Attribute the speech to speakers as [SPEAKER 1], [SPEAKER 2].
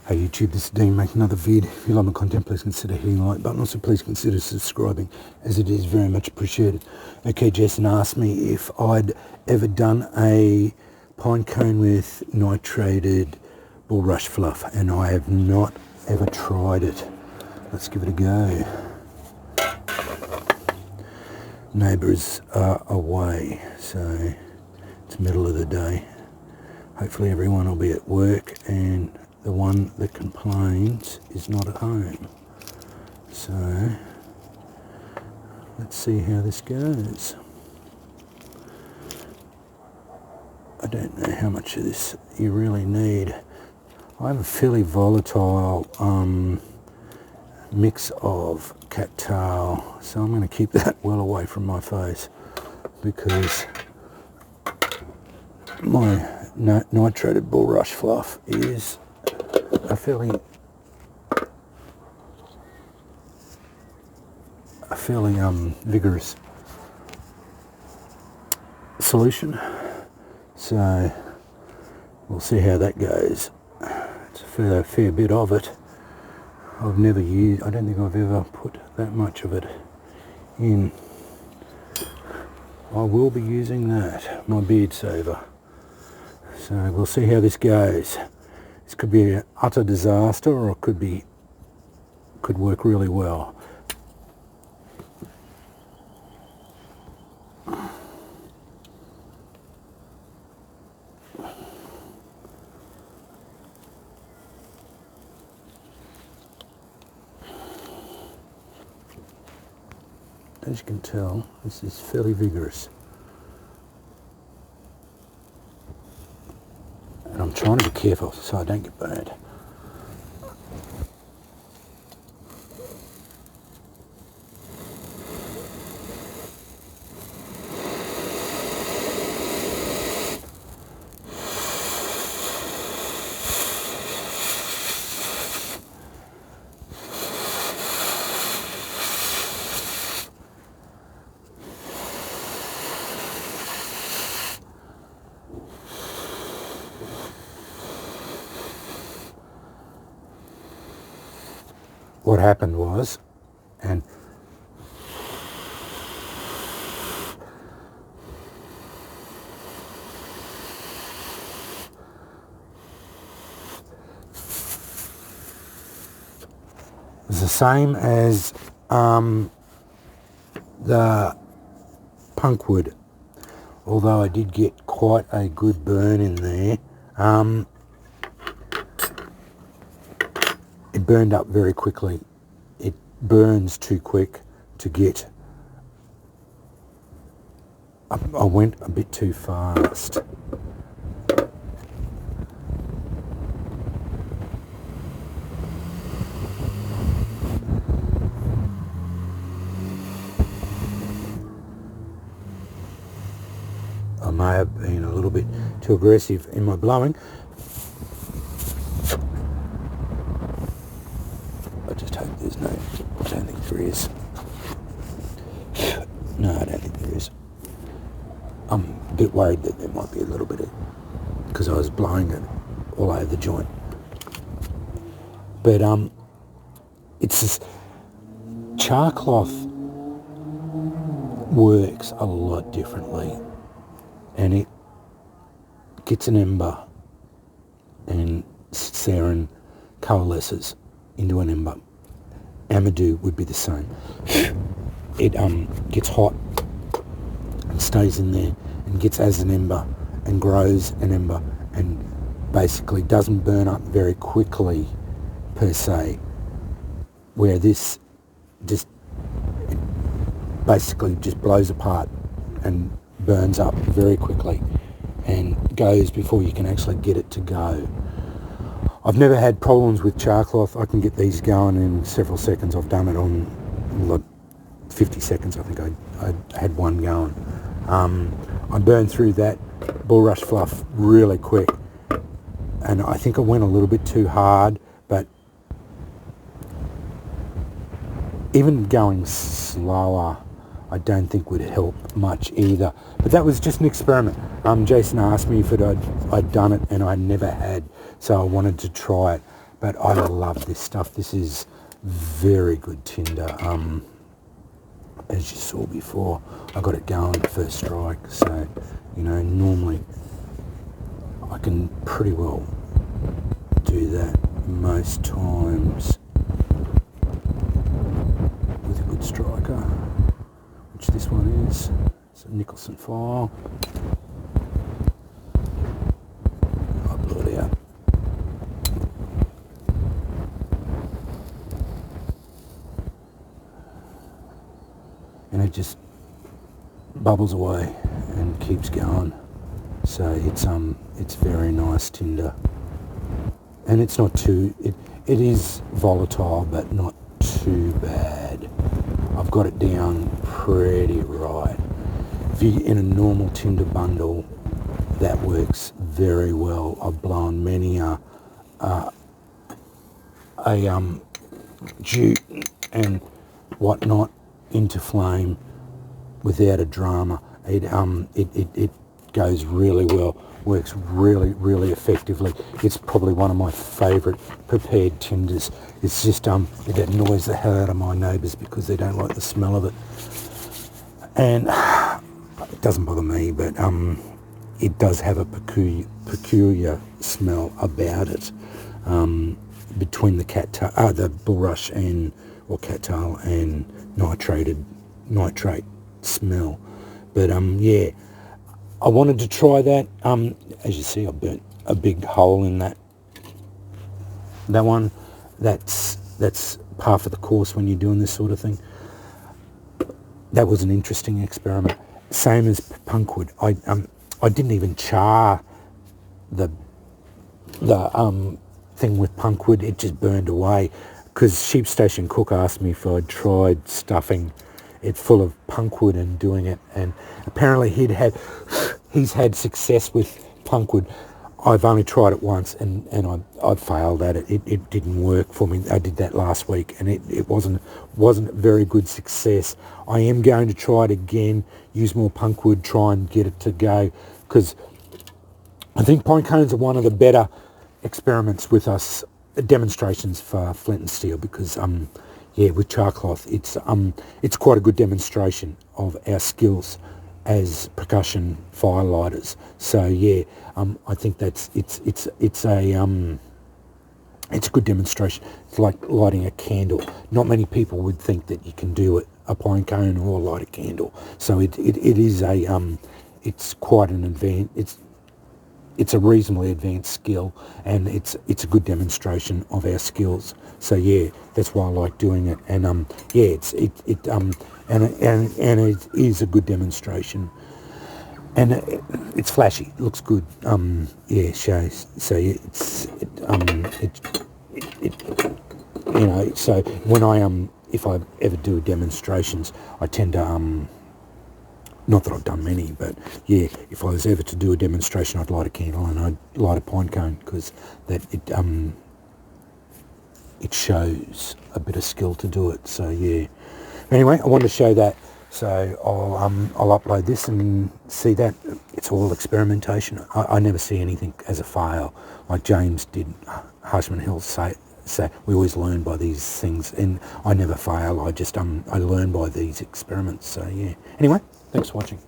[SPEAKER 1] Hey YouTube, this is Dean making another vid. If you like my content, please consider hitting the like button. Also, please consider subscribing, as it is very much appreciated. Okay, Jason asked me if I'd ever done a pine cone with nitrated bullrush fluff, and I have not ever tried it. Let's give it a go. Neighbours are away, so it's middle of the day. Hopefully everyone will be at work and the one that complains is not at home. So let's see how this goes. I don't know how much of this you really need. I have a fairly volatile mix of cattail, so I'm going to keep that well away from my face, because my nitrated bullrush fluff is a fairly vigorous solution, so we'll see how that goes. It's a fair bit of it. I don't think I've ever put that much of it in. I will be using that, my beard saver. So we'll see how this goes. This could be an utter disaster, or it could work really well. As you can tell, this is fairly vigorous. And I'm trying to be careful so I don't get burned. What happened was, and it was the same as the punkwood, although I did get quite a good burn in there. It burned up very quickly. It burns too quick to get. I went a bit too fast. I may have been a little bit too aggressive in my blowing. I just hope there's no, I don't think there is. No, I don't think there is. I'm a bit worried that there might be a little bit of, because I was blowing it all over the joint. But it's just, char cloth works a lot differently, and it gets an ember and sits there and coalesces into an ember. Amadou would be the same. It gets hot and stays in there and gets as an ember and grows an ember and basically doesn't burn up very quickly per se, where this just basically just blows apart and burns up very quickly and goes before you can actually get it to go. I've never had problems with char cloth. I can get these going in several seconds. I've done it on like 50 seconds. I think I had one going. I burned through that bullrush fluff really quick, and I think I went a little bit too hard, but even going slower I don't think would help much either. But that was just an experiment. Jason asked me if I'd done it, and I never had, so I wanted to try it. but I love this stuff. This is very good tinder. As you saw before, I got it going first strike, so you know, normally I can pretty well do that most times with a good striker, which this one is. It's a Nicholson file. I blew it out. And it just bubbles away and keeps going. So it's very nice tinder. And it's not too, it is volatile, but not too bad. I've got it down pretty right. If you're in a normal tinder bundle, that works very well. I've blown many a jute and whatnot into flame without a drama. It goes really well, works really effectively. It's probably one of my favourite prepared tinders. It's just it annoys the hell out of my neighbours because they don't like the smell of it, and it doesn't bother me, but it does have a peculiar smell about it, between the bullrush and or cattail and nitrate smell. But yeah, I wanted to try that. As you see, I burnt a big hole in that one. That's par for the course when you're doing this sort of thing. That was an interesting experiment. Same as punkwood. I didn't even char the thing with punkwood. It just burned away, because Sheep Station Cook asked me if I'd tried stuffing it full of punkwood and doing it, and apparently he's had success with punkwood. I've only tried it once, and I failed at it. It didn't work for me. I did that last week, and it wasn't a very good success. I am going to try it again, use more punkwood, try and get it to go, because I think pine cones are one of the better experiments with us, demonstrations for flint and steel, because yeah, with char cloth, it's quite a good demonstration of our skills as percussion fire lighters. So yeah, I think it's a good demonstration. It's like lighting a candle. Not many people would think that you can do it, a pine cone or light a candle. So it is it's quite an advanced, it's a reasonably advanced skill, and it's a good demonstration of our skills. So yeah, that's why I like doing it. And yeah, and it is a good demonstration, and it's flashy. It looks good. Yeah, shows. So you know. So when if I ever do demonstrations, I tend to not that I've done many, but yeah, if I was ever to do a demonstration, I'd light a candle and I'd light a pine cone, because that it shows a bit of skill to do it. So yeah. Anyway, I wanted to show that. So I'll upload this and see that. It's all experimentation. I never see anything as a fail, like James did. Harshman Hill say we always learn by these things, and I never fail. I just I learn by these experiments. So yeah. Anyway, thanks for watching.